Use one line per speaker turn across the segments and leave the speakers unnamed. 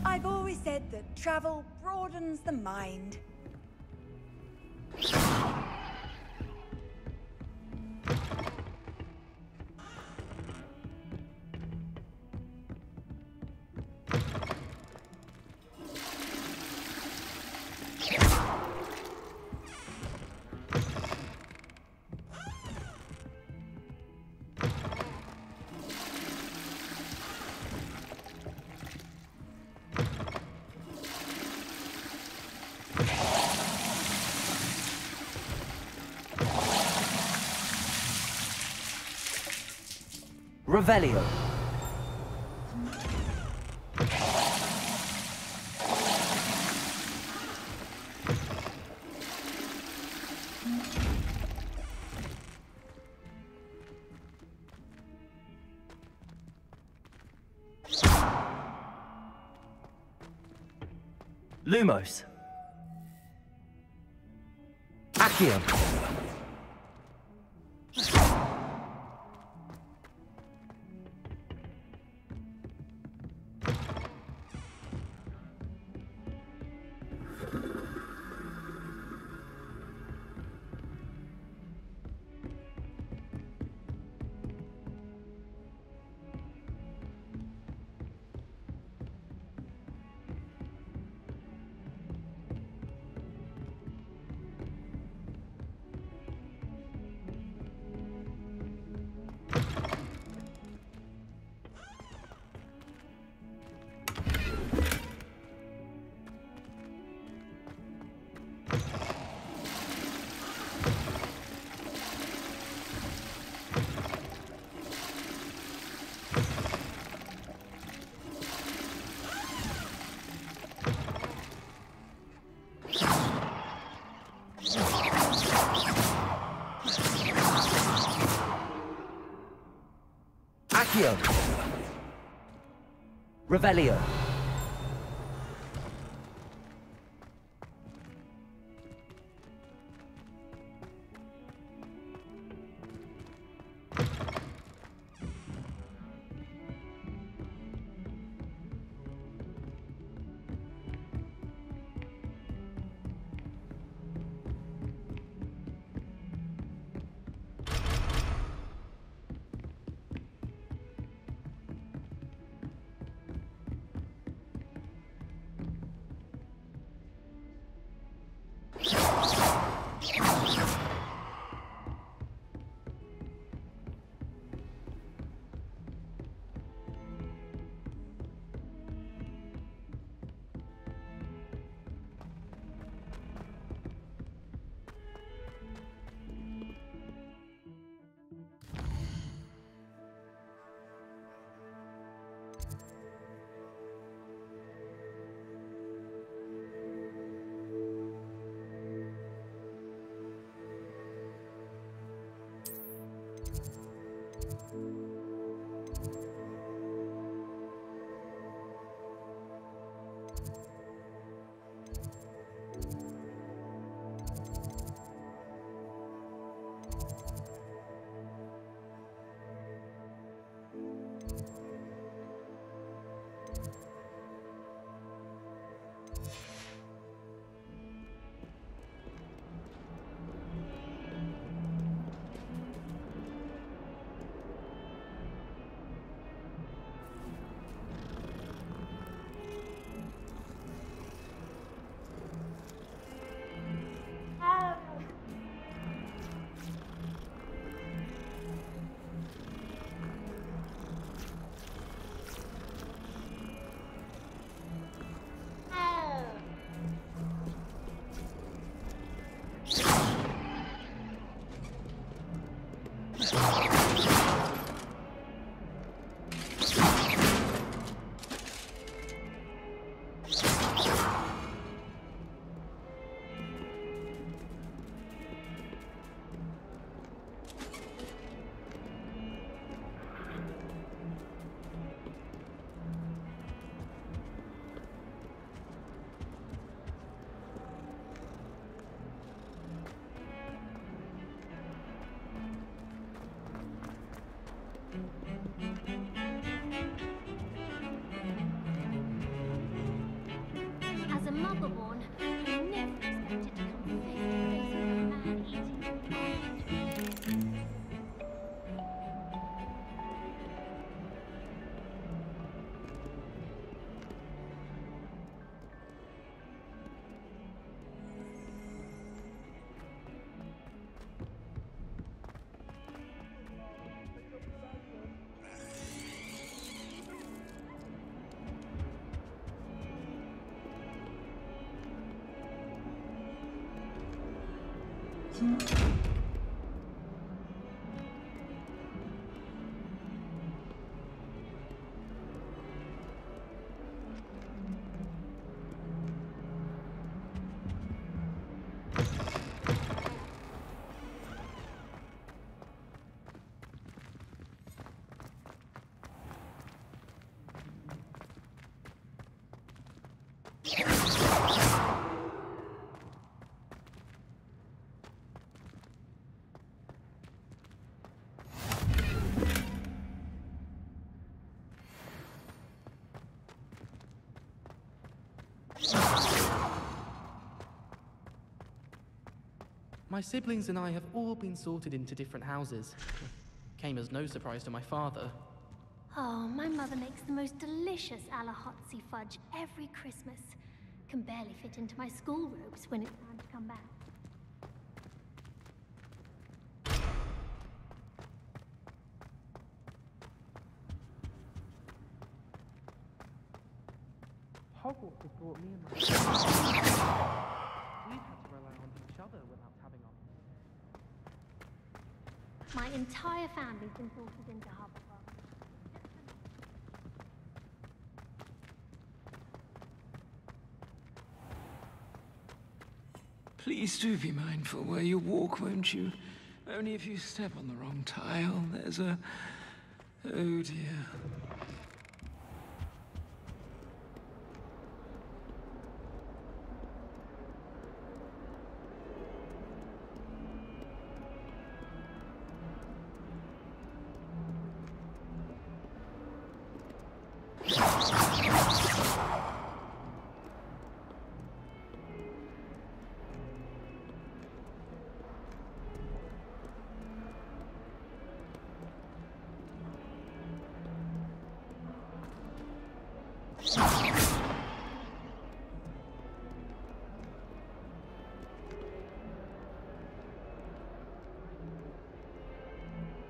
I've always said that travel broadens the mind.
Revelio. Lumos. Accio. Accio. Revelio.
My siblings and I have all been sorted into different houses. Came as no surprise to my father.
Oh, my mother makes the most delicious Alahotzi fudge every Christmas. Can barely fit into my school robes when it's time to come back.
Hogwarts has brought me and my sister. We've had to rely on each other without having our...
My entire family's been sorted into Hufflepuff.
Please do be mindful where you walk, won't you? Only if you step on the wrong tile, there's a... Oh dear.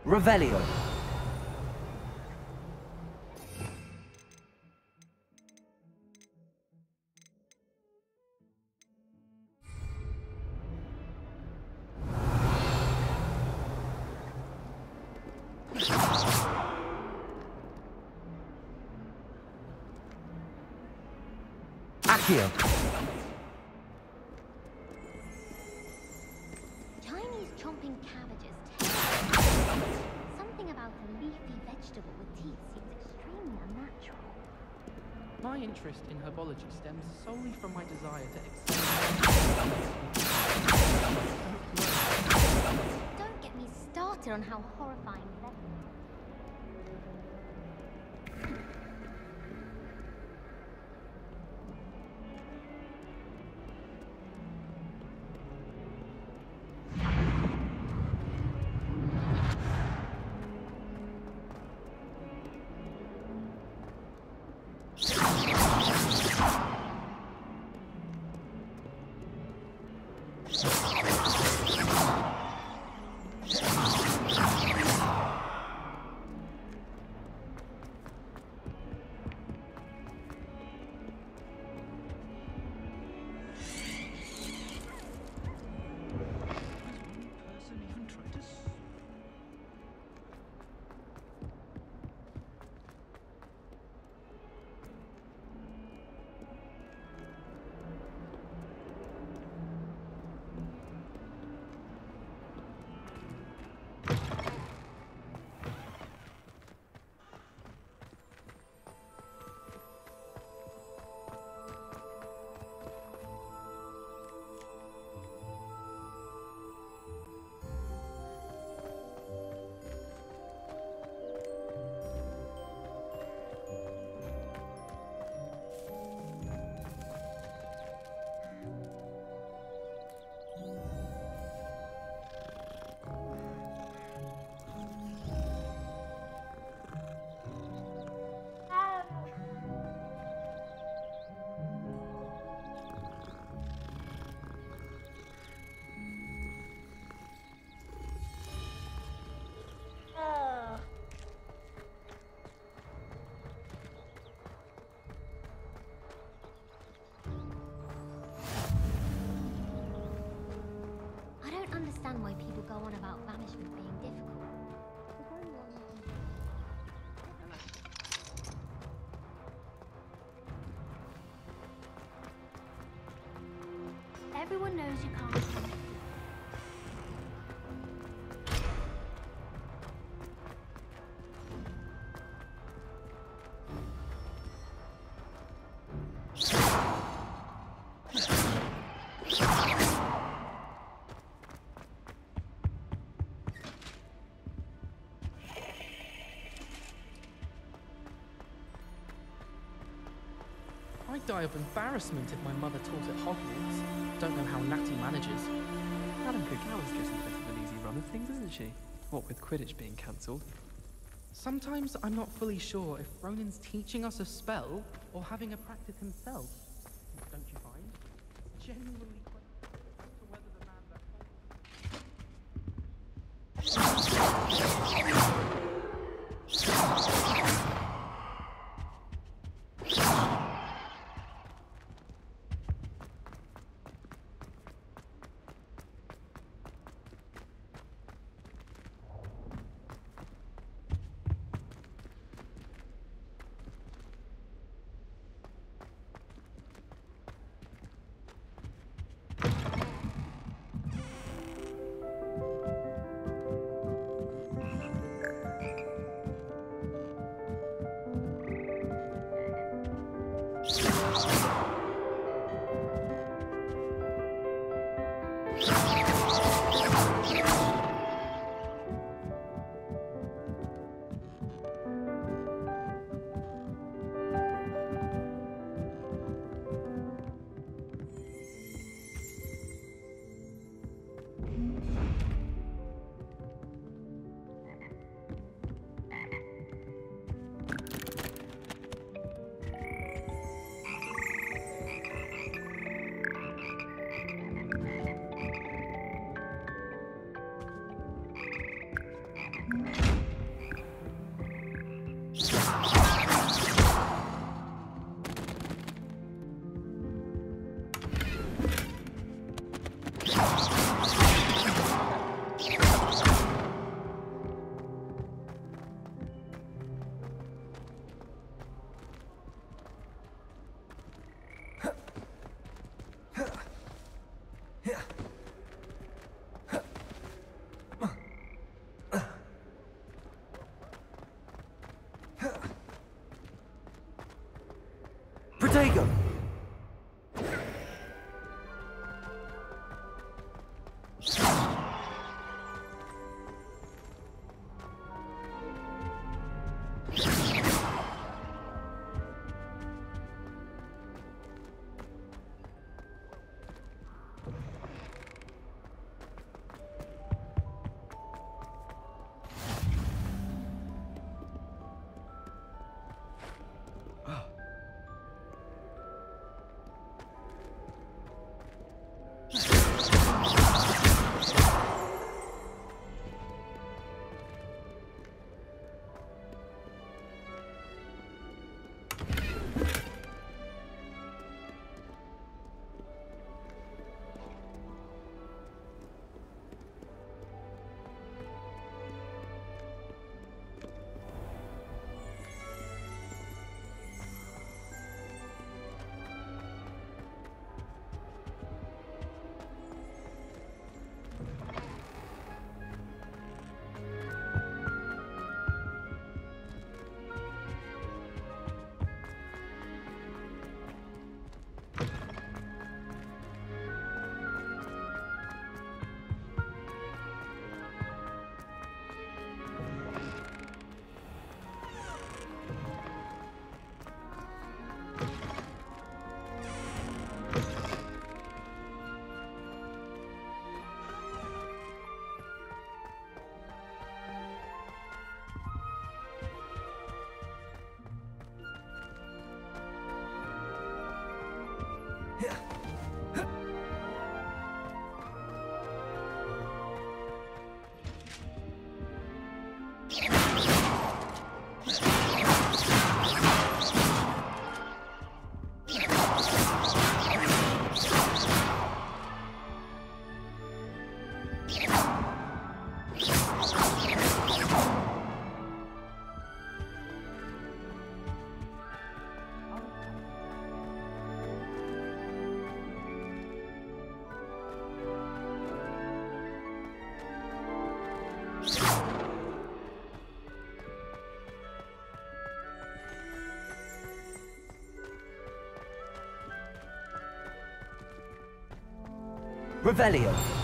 Revelio. Accio.
Chinese chomping cabbages. Something about a leafy vegetable with teeth seems extremely unnatural.
My interest in herbology stems solely from my desire to excel.
Don't get me started on how horrifying that is. everyone knows you can't come.
I'd die of embarrassment if my mother taught at Hogwarts. Don't know how Natty manages.
Madam Cookhouse gives a bit of an easy run of things, isn't she? What with Quidditch being cancelled.
Sometimes I'm not fully sure if Ronan's teaching us a spell or having a practice himself. Don't you find? It's genuinely quite as to whether the man that
Protego! Revelio.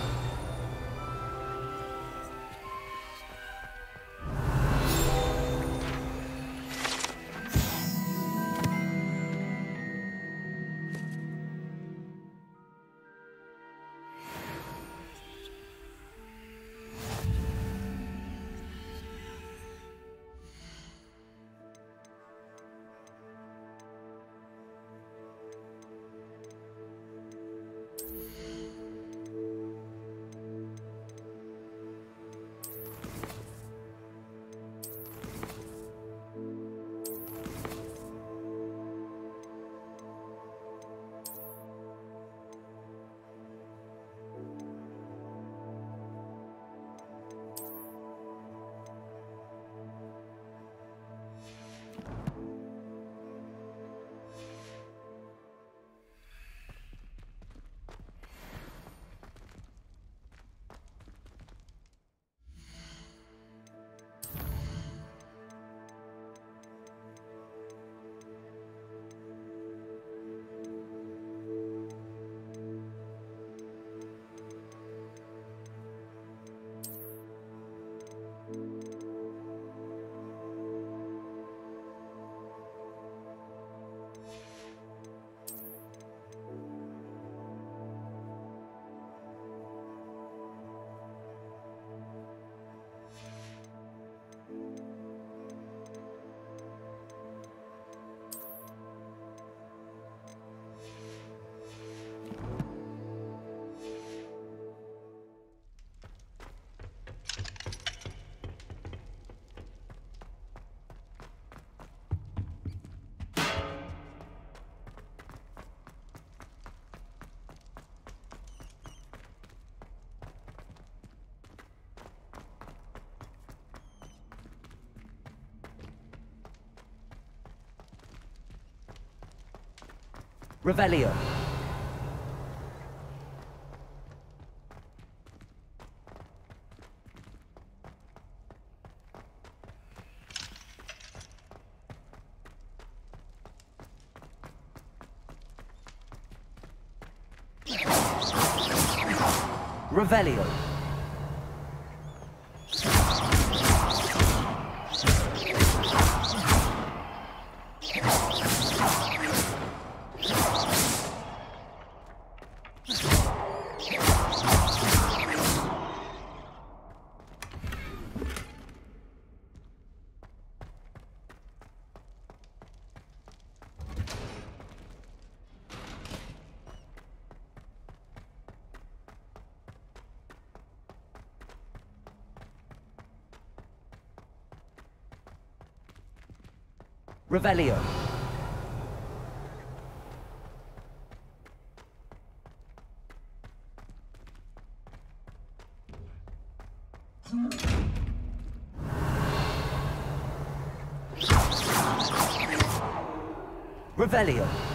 Revelio. Revelio. Revelio. Revelio.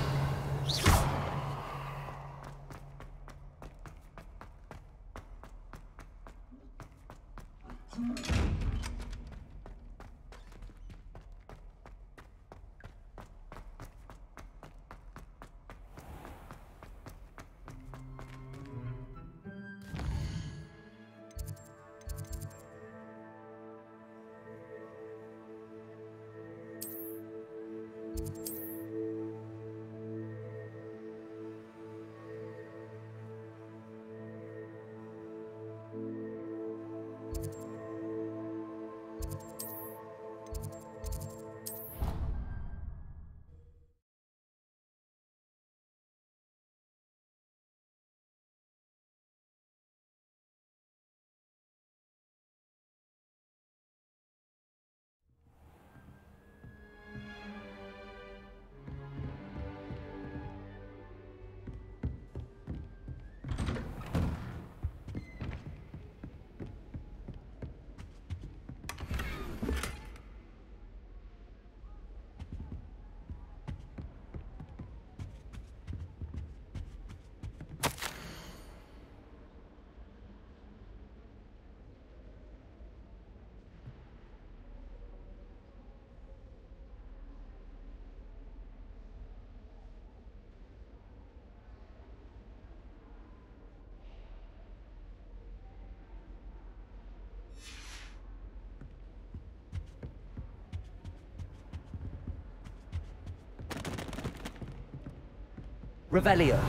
Revelio.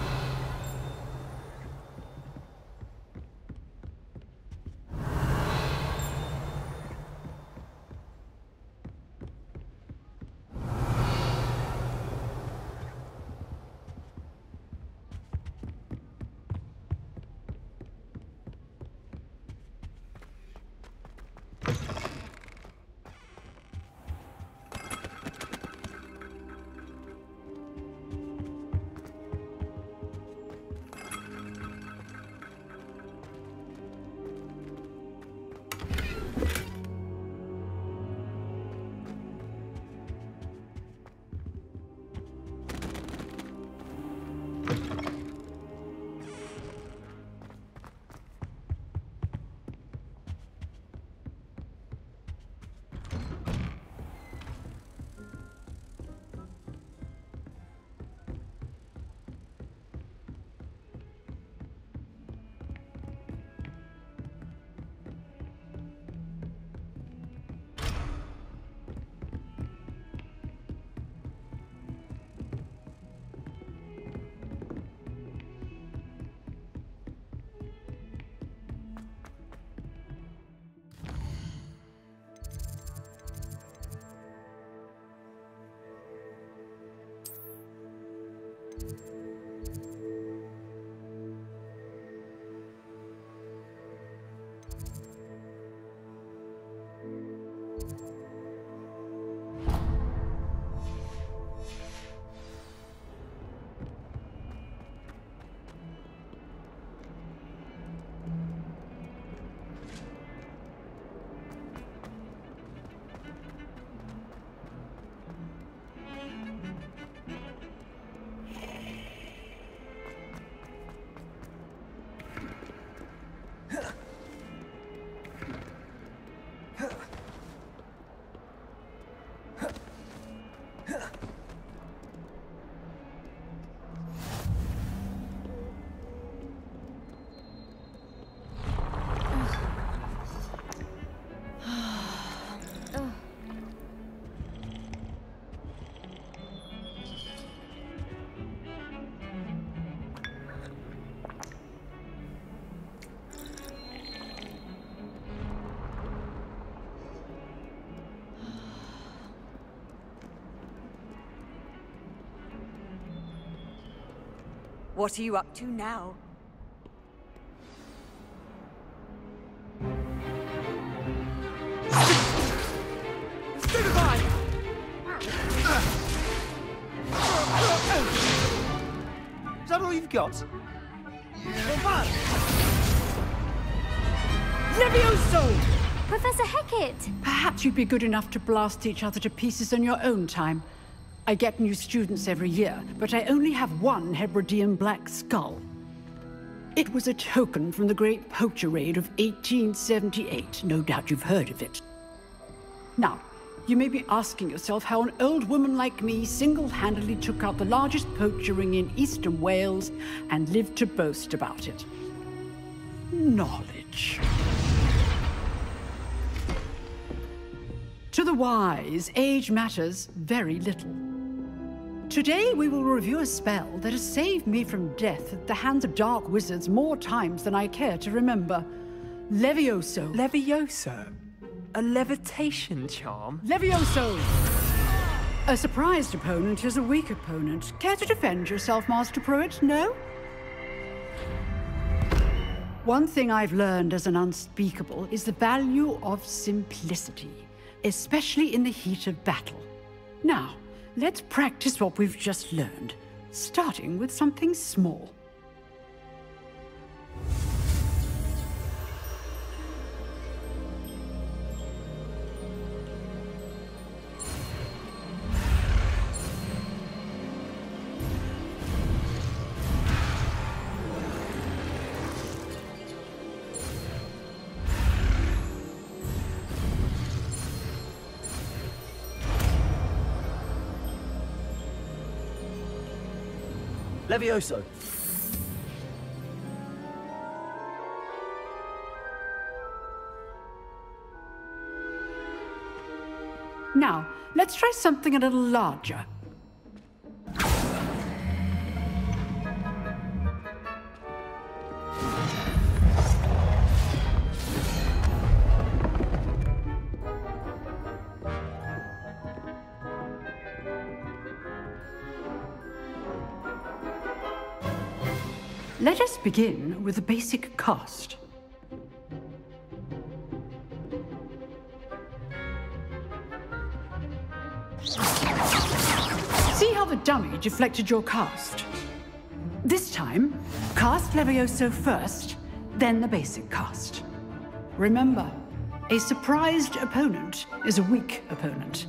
What are you up to now?
Is that all you've got?
Levioso!
Professor Hecat!
Perhaps you'd be good enough to blast each other to pieces in your own time. I get new students every year, but I only have one Hebridean black skull. It was a token from the Great Poacher Raid of 1878. No doubt you've heard of it. Now, you may be asking yourself how an old woman like me single-handedly took out the largest poacher ring in eastern Wales and lived to boast about it. Knowledge. To the wise, age matters very little. Today we will review a spell that has saved me from death at the hands of dark wizards more times than I care to remember. Levioso.
Levioso? A levitation charm?
Levioso! A surprised opponent is a weak opponent. Care to defend yourself, Master Pruitt? No? One thing I've learned as an unspeakable is the value of simplicity, especially in the heat of battle. Now, let's practice what we've just learned, starting with something small.
Levioso.
Now, let's try something a little larger. Let us begin with the basic cast. See how the dummy deflected your cast? This time, cast Levioso first, then the basic cast. Remember, a surprised opponent is a weak opponent,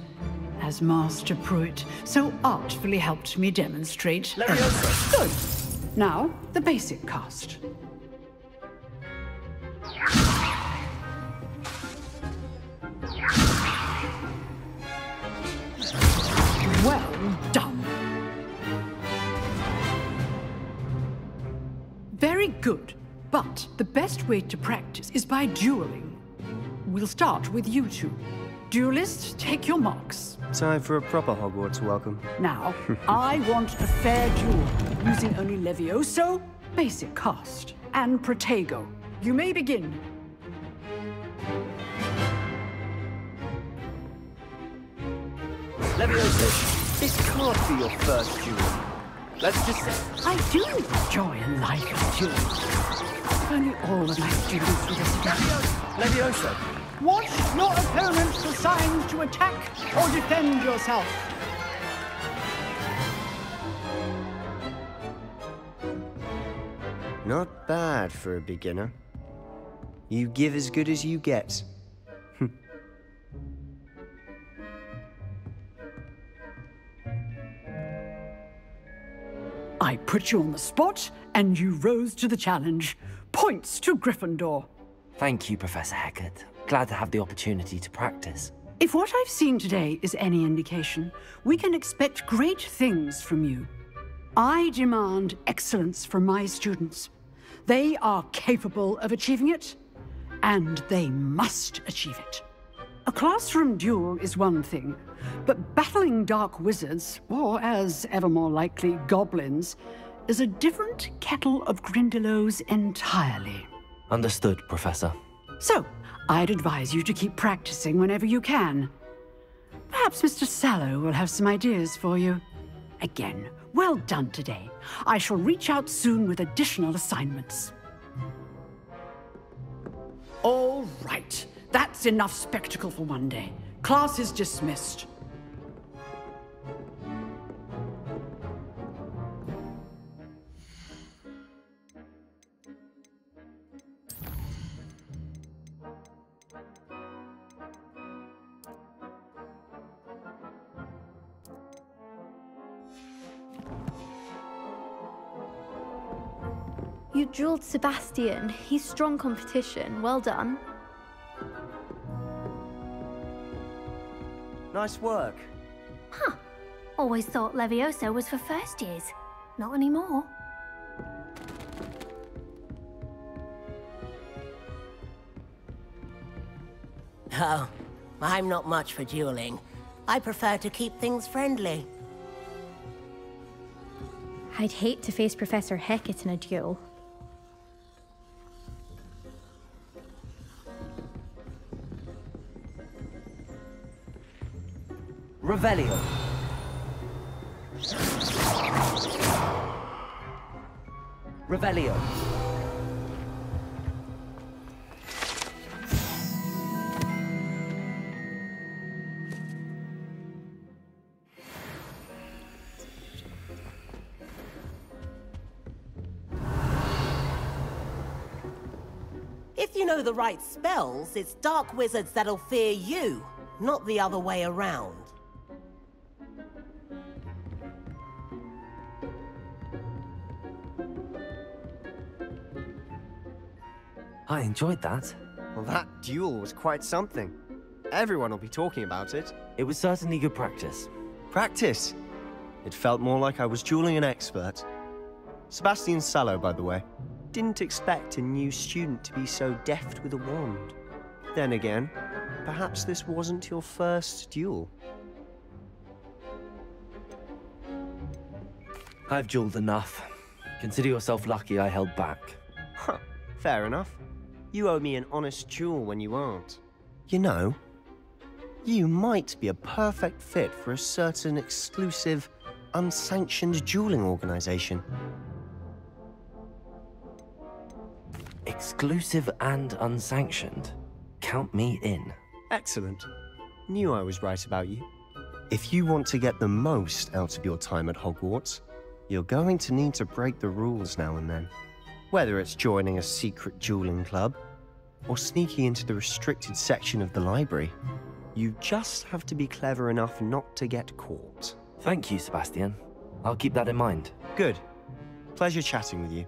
as Master Pruitt so artfully helped me demonstrate.
Levioso!
Good. Now, the basic cast. Well done. Very good. But the best way to practice is by dueling. We'll start with you two. Duelists, take your marks.
Time for a proper Hogwarts welcome.
Now, I want a fair duel, using only Levioso, basic cast, and Protego. You may begin.
Levioso,
This can't be your first duel.
let's just say...
I do enjoy a lively duel. If only all of my students were this together.
Levioso,
Watch your opponent for signs to attack or defend yourself.
Not bad for a beginner. You give as good as you get.
I put you on the spot, and you rose to the challenge. Points to Gryffindor.
Thank you, Professor Hecat. Glad to have the opportunity to practice.
If what I've seen today is any indication, we can expect great things from you. I demand excellence from my students. They are capable of achieving it, and they must achieve it. A classroom duel is one thing, but battling dark wizards, or as ever more likely, goblins, is a different kettle of Grindylows entirely.
Understood, Professor.
So, I'd advise you to keep practicing whenever you can. Perhaps Mr. Sallow will have some ideas for you. Again, well done today. I shall reach out soon with additional assignments. All right. That's enough spectacle for one day. Class is dismissed.
You drilled Sebastian. He's strong competition. Well done.
Nice work.
Huh. Always thought Levioso was for first years. Not anymore.
Oh, I'm not much for dueling. I prefer to keep things friendly.
I'd hate to face Professor Hecat in a duel.
Revelio. Revelio.
If you know the right spells, it's dark wizards that'll fear you, not the other way around.
I enjoyed that.
Well, that duel was quite something. Everyone will be talking about it.
It was certainly good practice.
Practice? It felt more like I was dueling an expert. Sebastian Sallow, by the way. Didn't expect a new student to be so deft with a wand. Then again, perhaps this wasn't your first duel.
I've dueled enough. Consider yourself lucky I held back.
Huh, fair enough. You owe me an honest duel when you aren't. You know, you might be a perfect fit for a certain exclusive, unsanctioned dueling organization.
Exclusive and unsanctioned. Count me in.
Excellent. Knew I was right about you. If you want to get the most out of your time at Hogwarts, you're going to need to break the rules now and then. Whether it's joining a secret dueling club, or sneaking into the restricted section of the library, you just have to be clever enough not to get caught.
Thank you, Sebastian. I'll keep that in mind.
Good. Pleasure chatting with you.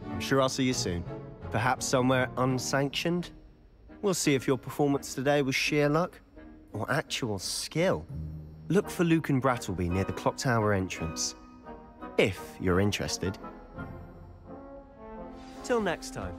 I'm sure I'll see you soon. Perhaps somewhere unsanctioned? We'll see if your performance today was sheer luck or actual skill. Look for Luke and Brattleby near the clock tower entrance, if you're interested. Till next time.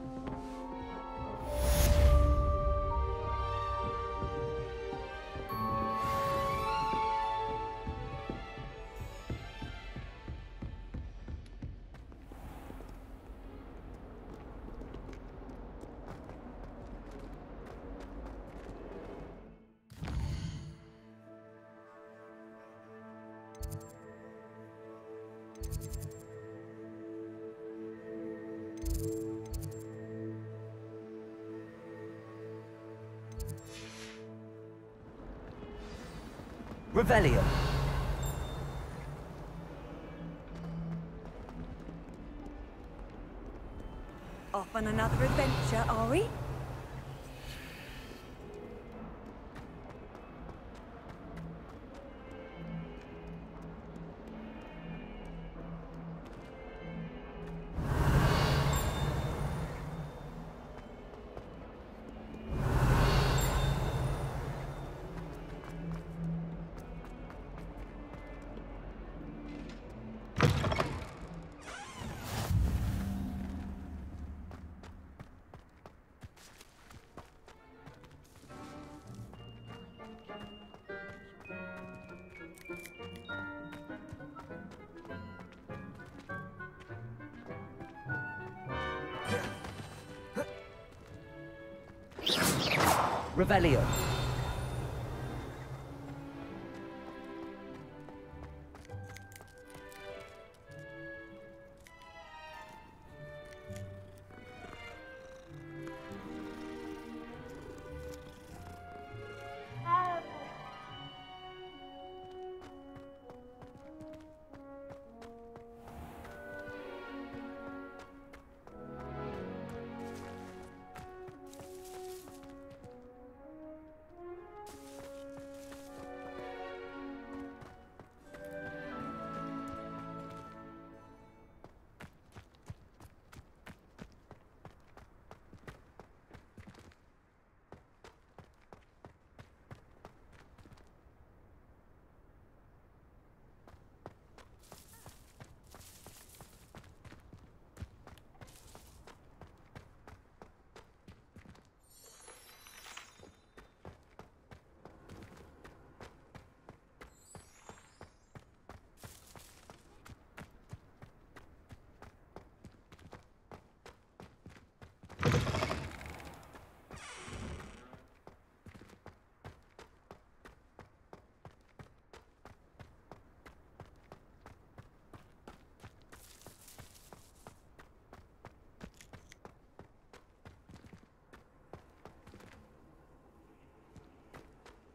Revelio.
Off on another adventure, are we?
Revelio.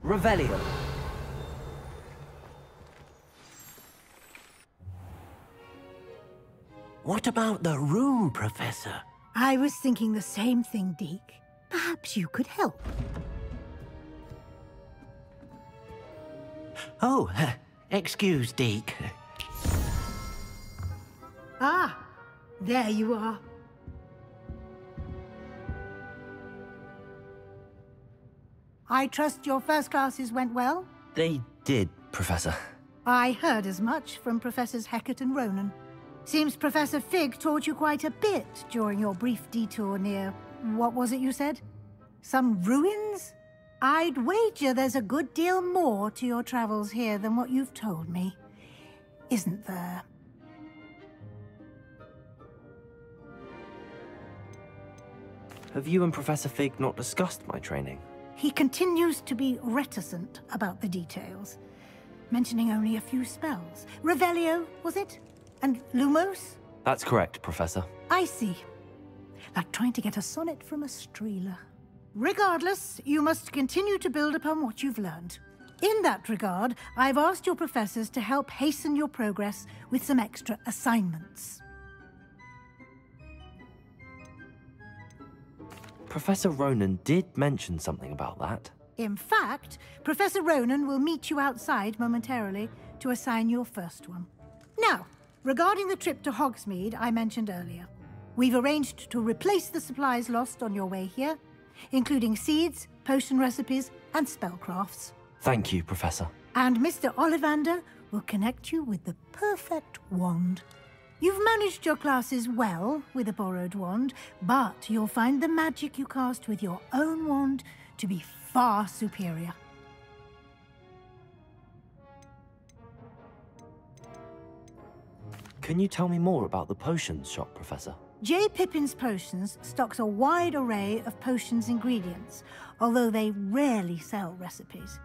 Revelio.
What about the room, Professor?
I was thinking the same thing, Deke. Perhaps you could help.
Oh, excuse, Deke.
Ah, there you are. I trust your first classes went well?
They did, Professor.
I heard as much from Professors Hecat and Ronan. Seems Professor Fig taught you quite a bit during your brief detour near... what was it you said? Some ruins? I'd wager there's a good deal more to your travels here than what you've told me. Isn't there?
Have you and Professor Fig not discussed my training?
He continues to be reticent about the details, mentioning only a few spells. Revelio, was it? And Lumos?
That's correct, Professor.
I see. like trying to get a sonnet from a streeler. Regardless, you must continue to build upon what you've learned. In that regard, I've asked your professors to help hasten your progress with some extra assignments.
Professor Ronan did mention something about that.
In fact, Professor Ronan will meet you outside momentarily to assign your first one. Now, regarding the trip to Hogsmeade I mentioned earlier, we've arranged to replace the supplies lost on your way here, including seeds, potion recipes, and spellcrafts.
Thank you, Professor.
And Mr. Ollivander will connect you with the perfect wand. You've managed your classes well with a borrowed wand, but you'll find the magic you cast with your own wand to be far superior.
Can you tell me more about the potions shop, Professor?
J. Pippin's Potions stocks a wide array of potions ingredients, although they rarely sell recipes.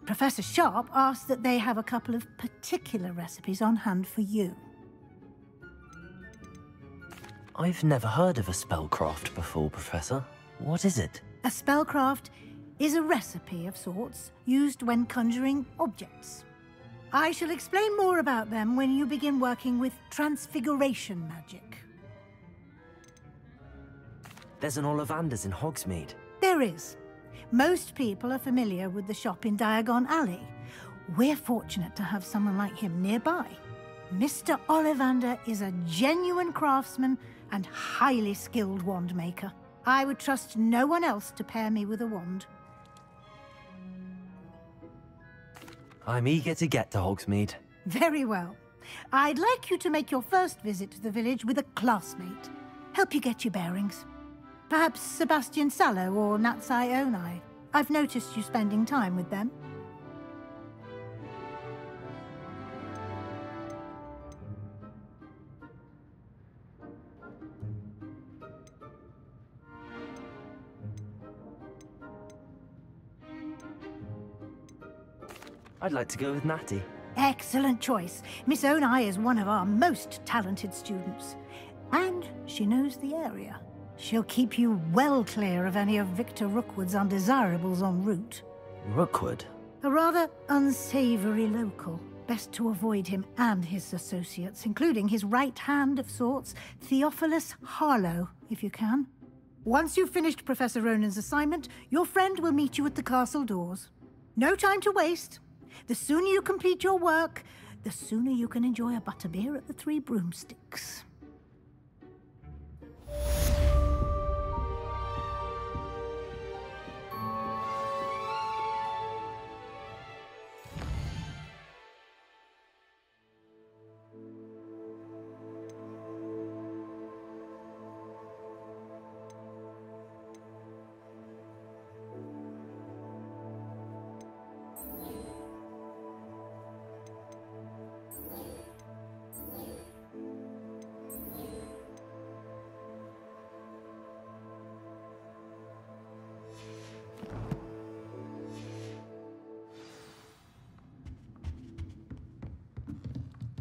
Professor Sharp asks that they have a couple of particular recipes on hand for you.
I've never heard of a spellcraft before, Professor. What is it?
A spellcraft is a recipe of sorts used when conjuring objects. I shall explain more about them when you begin working with transfiguration magic.
There's an Ollivander's in Hogsmeade.
There is. Most people are familiar with the shop in Diagon Alley. We're fortunate to have someone like him nearby. Mr. Ollivander is a genuine craftsman and highly skilled wand maker. I would trust no one else to pair me with a wand.
I'm eager to get to Hogsmeade.
Very well. I'd like you to make your first visit to the village with a classmate. Help you get your bearings. Perhaps Sebastian Sallow or Natsai Onai. I've noticed you spending time with them.
I'd like to go with Natty.
Excellent choice. Miss Onai is one of our most talented students. And she knows the area. She'll keep you well clear of any of Victor Rookwood's undesirables en route.
Rookwood?
A rather unsavory local. Best to avoid him and his associates, including his right hand of sorts, Theophilus Harlow, if you can. Once you've finished Professor Ronan's assignment, your friend will meet you at the castle doors. No time to waste. The sooner you complete your work, the sooner you can enjoy a butterbeer at the Three Broomsticks.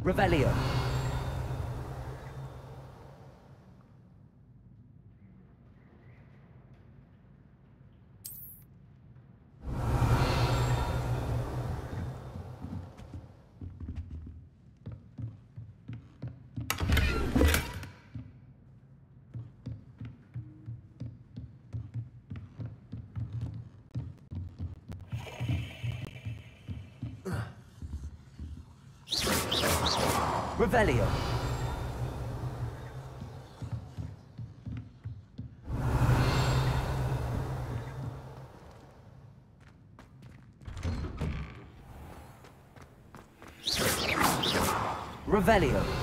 Revelio. Revelio. Revelio.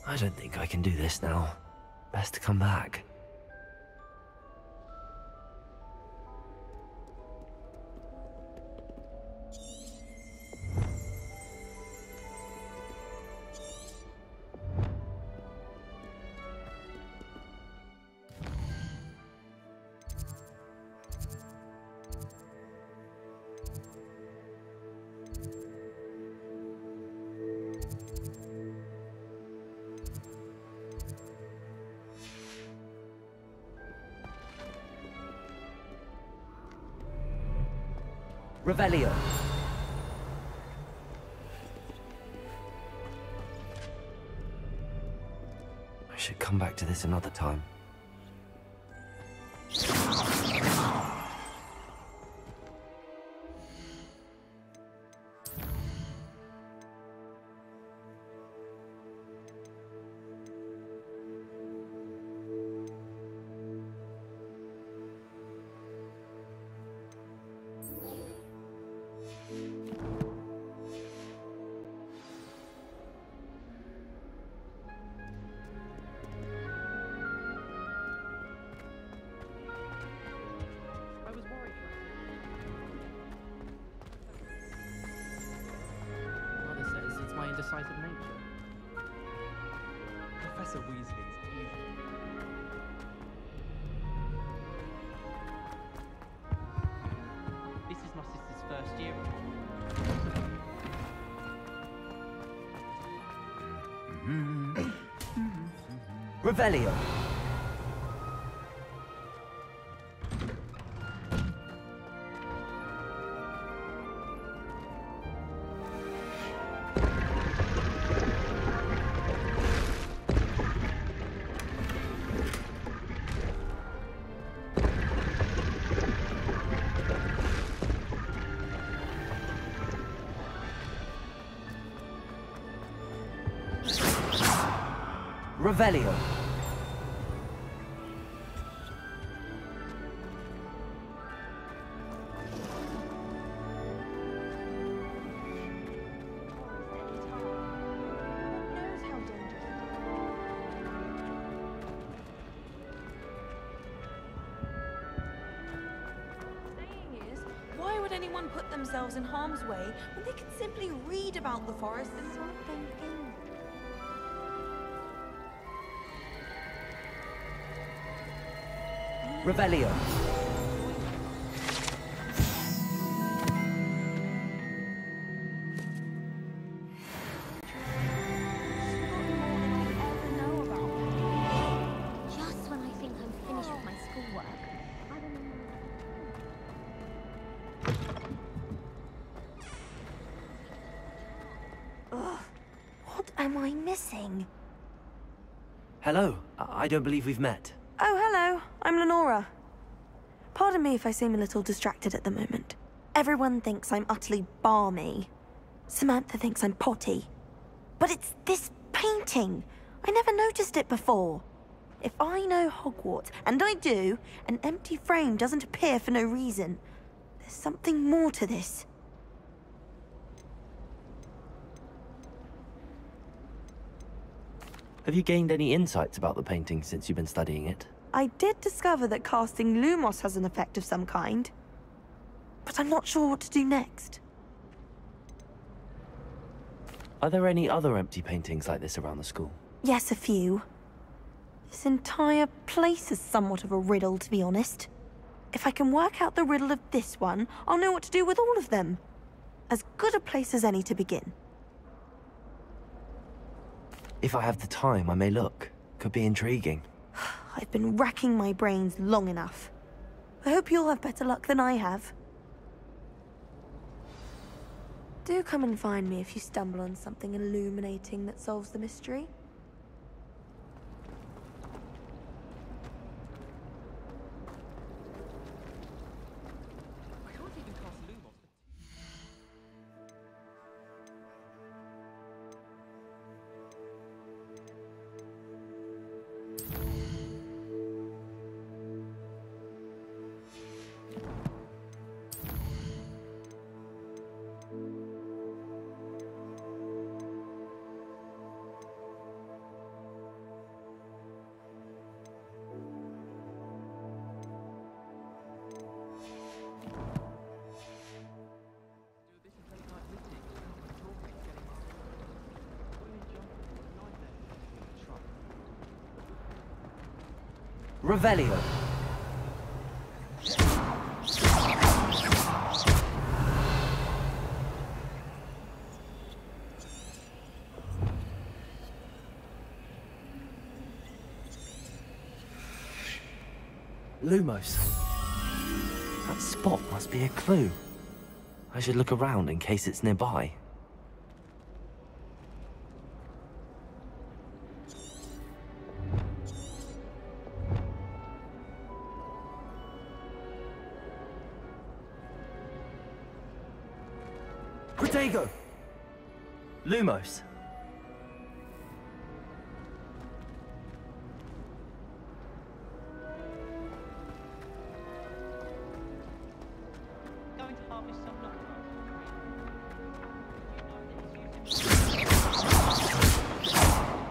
I don't think I can do this now. Best to come back.
Revelio.
I should come back to this another time.
Mother says it's my indecisive nature.
Professor Weasley's evil.
This is my sister's first year.
Revelio. Revelio.
Why would anyone put themselves in harm's way when they can simply read about the forest and something in?
Revelio.
Just when I think I'm finished with my schoolwork, I remember.
Ugh, what am I missing?
Hello. I don't believe we've met.
Oh, hello. I'm Lenora. Pardon me if I seem a little distracted at the moment. Everyone thinks I'm utterly balmy. Samantha thinks I'm potty. But it's this painting. I never noticed it before. If I know Hogwarts, and I do, an empty frame doesn't appear for no reason. There's something more to this.
Have you gained any insights about the painting since you've been studying it?
I did discover that casting Lumos has an effect of some kind. But I'm not sure what to do next.
Are there any other empty paintings like this around the school?
Yes, a few. This entire place is somewhat of a riddle, to be honest. If I can work out the riddle of this one, I'll know what to do with all of them. As good a place as any to begin.
If I have the time, I may look. Could be intriguing.
I've been racking my brains long enough. I hope you'll have better luck than I have. Do come and find me if you stumble on something illuminating that solves the mystery.
Revelio.
Lumos. That spot must be a clue. I should look around in case it's nearby.
Protego.
Lumos.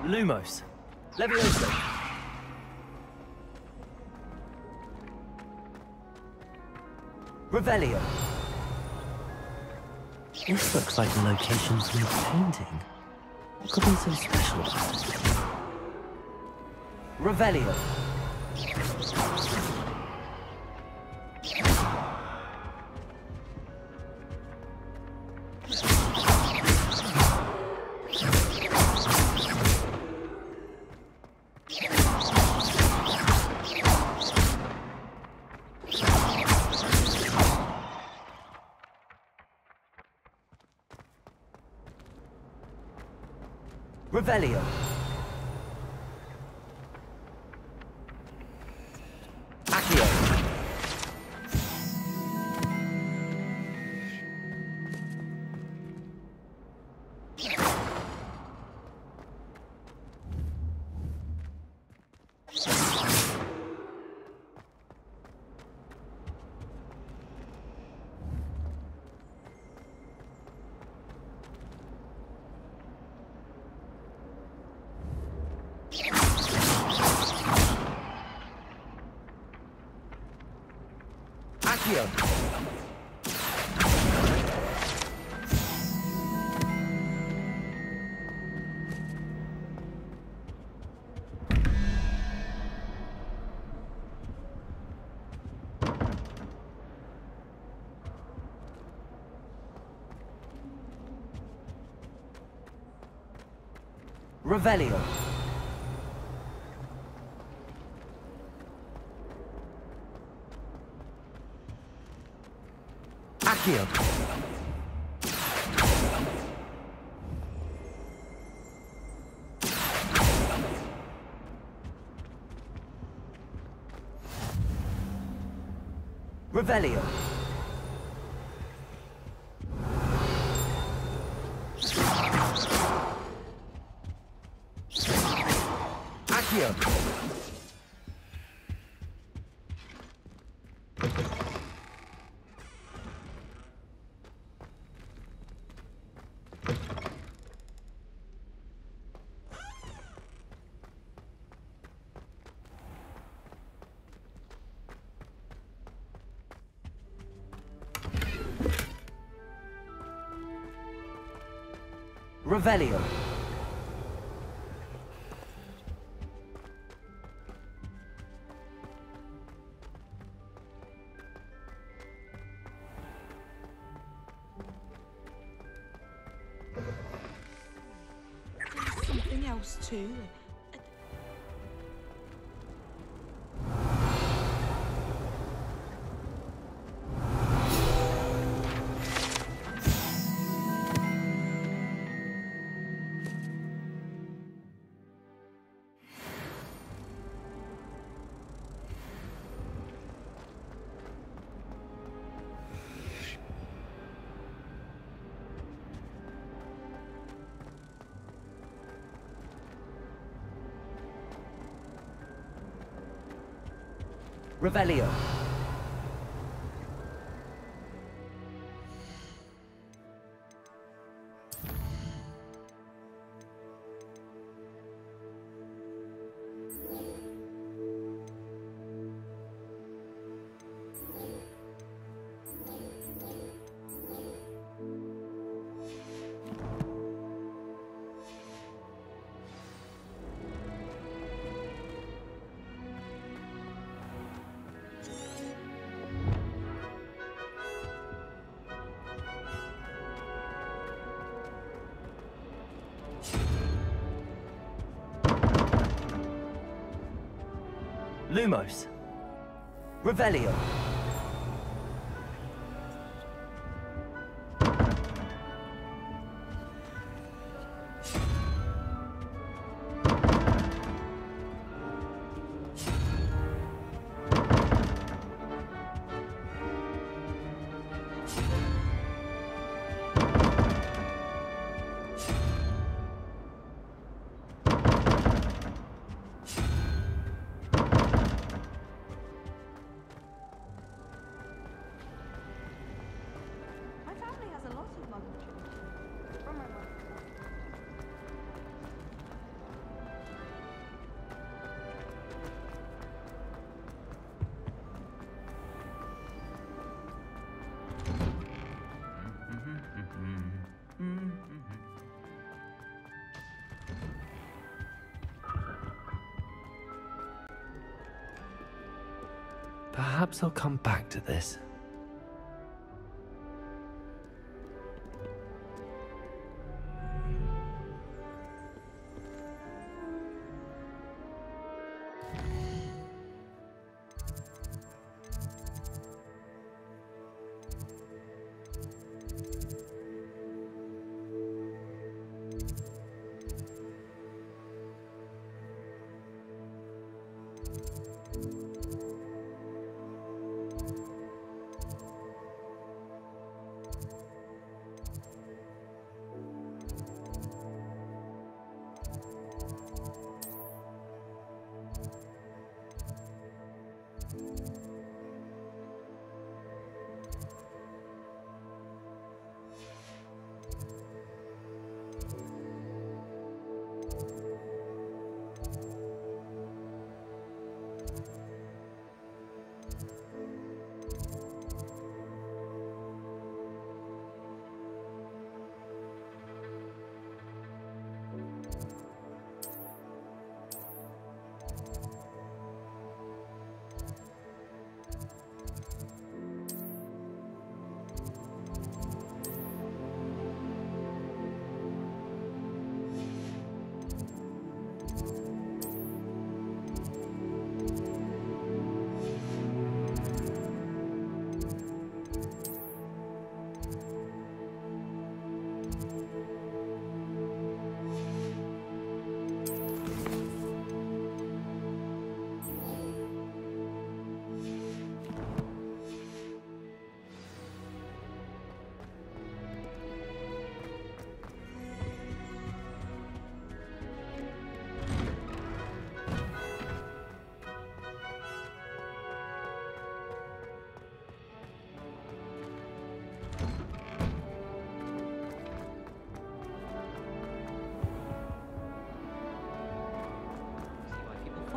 Lumos.
Levioso. Revelio.
This looks like a location from a painting. What could be so special about it?
Revelio. Revelio. Accio. Accio. Revelio. Accio. Revelio. Accio. Revelio.
There's something else too.
Revelio. Lumos. Revelio.
My family has a lot of muggle traditions. From my mother.
Perhaps I'll come back to this.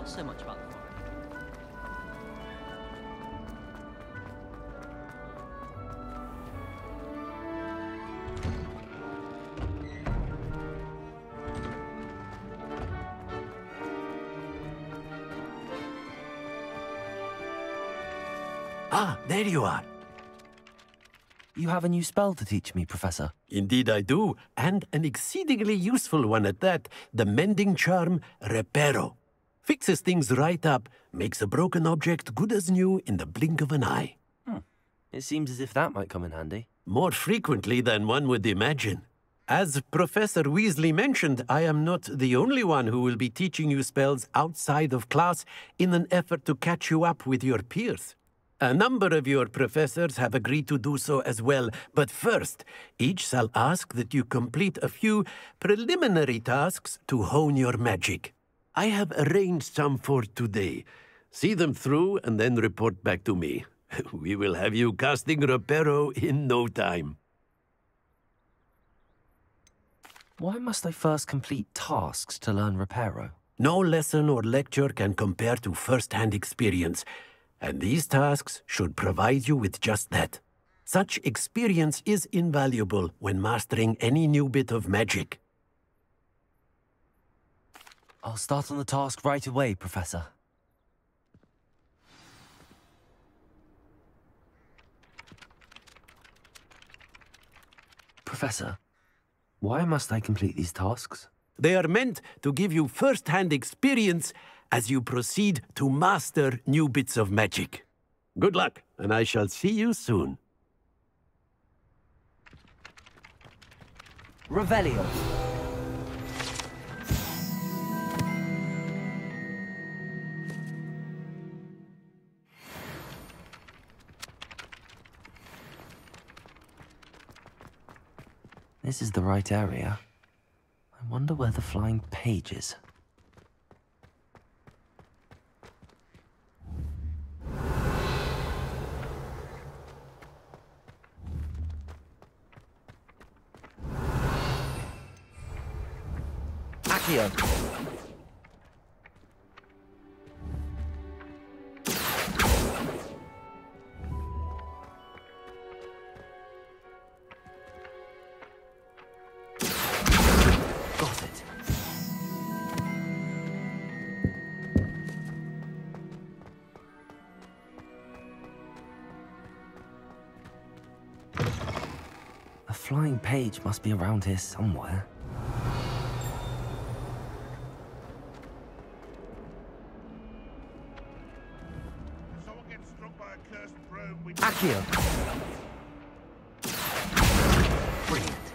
So much about the forest.
Ah, there you are.
You have a new spell to teach me, Professor.
Indeed I do, and an exceedingly useful one at that. The mending charm, Reparo. Fixes things right up, makes a broken object good as new in the blink of an eye.
It seems as if that might come in handy.
More frequently than one would imagine. As Professor Weasley mentioned, I am not the only one who will be teaching you spells outside of class in an effort to catch you up with your peers. A number of your professors have agreed to do so as well, but first, each shall ask that you complete a few preliminary tasks to hone your magic. I have arranged some for today. See them through and then report back to me. We will have you casting Reparo in no time.
Why must I first complete tasks to learn Reparo?
No lesson or lecture can compare to first-hand experience, and these tasks should provide you with just that. Such experience is invaluable when mastering any new bit of magic.
I'll start on the task right away, Professor. Professor, why must I complete these tasks?
They are meant to give you first-hand experience as you proceed to master new bits of magic. Good luck, and I shall see you soon.
Revelio.
This is the right area. I wonder where the flying page is.
Accio.
Got it. A flying page must be around here somewhere.
Accio.
Brilliant.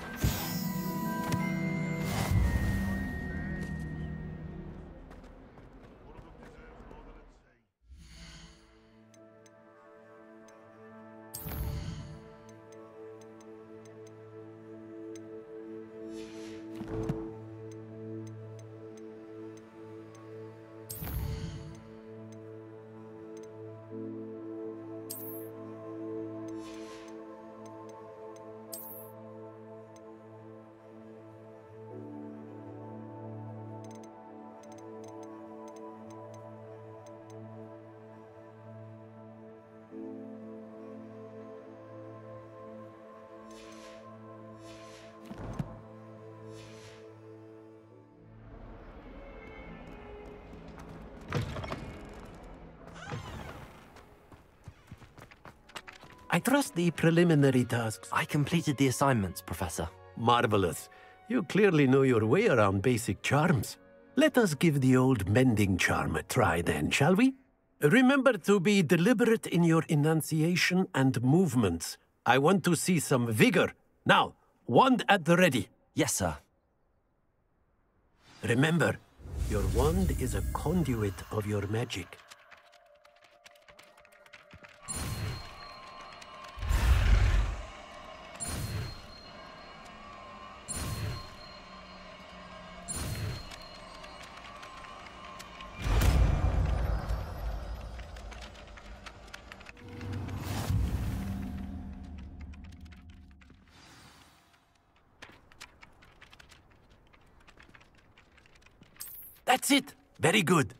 I trust the preliminary tasks.
I completed the assignments, Professor.
Marvelous. You clearly know your way around basic charms. Let us give the old mending charm a try then, shall we? Remember to be deliberate in your enunciation and movements. I want to see some vigor. Now, wand at the ready.
Yes, sir.
Remember, your wand is a conduit of your magic. That's it. Very good.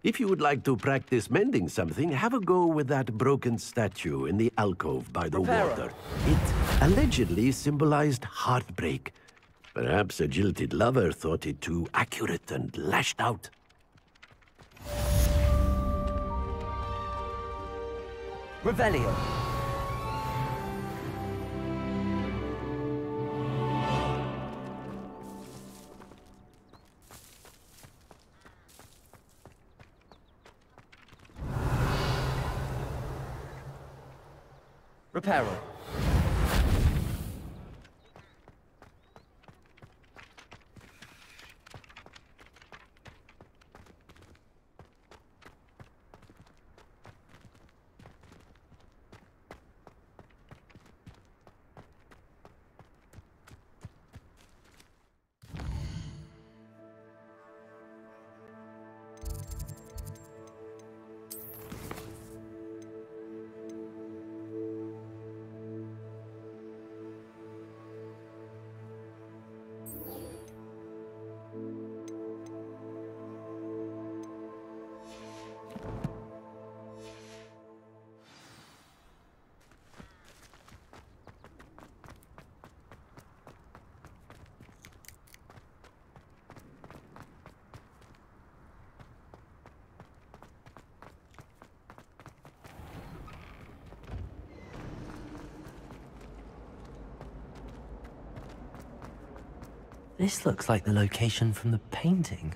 If you would like to practice mending something, have a go with that broken statue in the alcove by the water. It allegedly symbolized heartbreak. Perhaps a jilted lover thought it too accurate and lashed out.
Revelio. Reparo.
This looks like the location from the painting.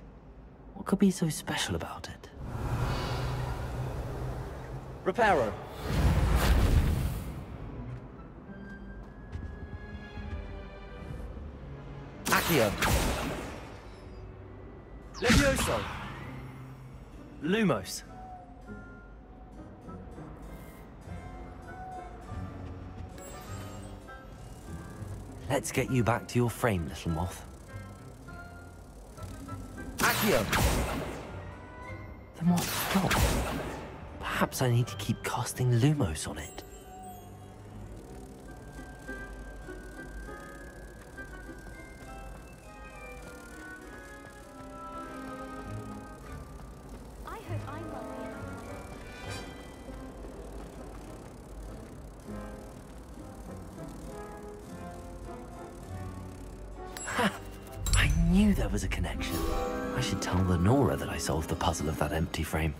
What could be so special about it?
Reparo. Accio. Levioso.
Lumos. Let's get you back to your frame, little moth.
Accio.
The moth stopped. Perhaps I need to keep casting Lumos on it.
I hope I'm not the
I knew there was a connection. I should tell Lenora that I solved the puzzle of that empty frame.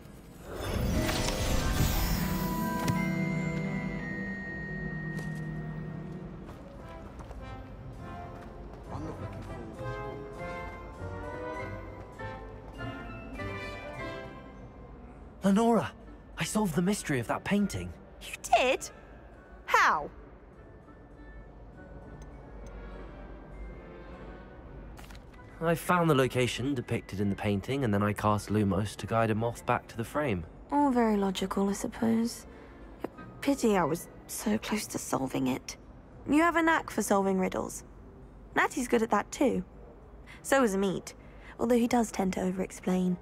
Lenora, I solved the mystery of that painting.
You did? How?
I found the location depicted in the painting, and then I cast Lumos to guide a moth back to the frame.
All very logical, I suppose. Pity I was so close to solving it. You have a knack for solving riddles. Natty's good at that too. So is Meat, although he does tend to over-explain.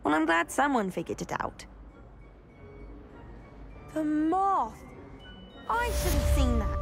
Well, I'm glad someone figured it out. The moth! I should have seen that.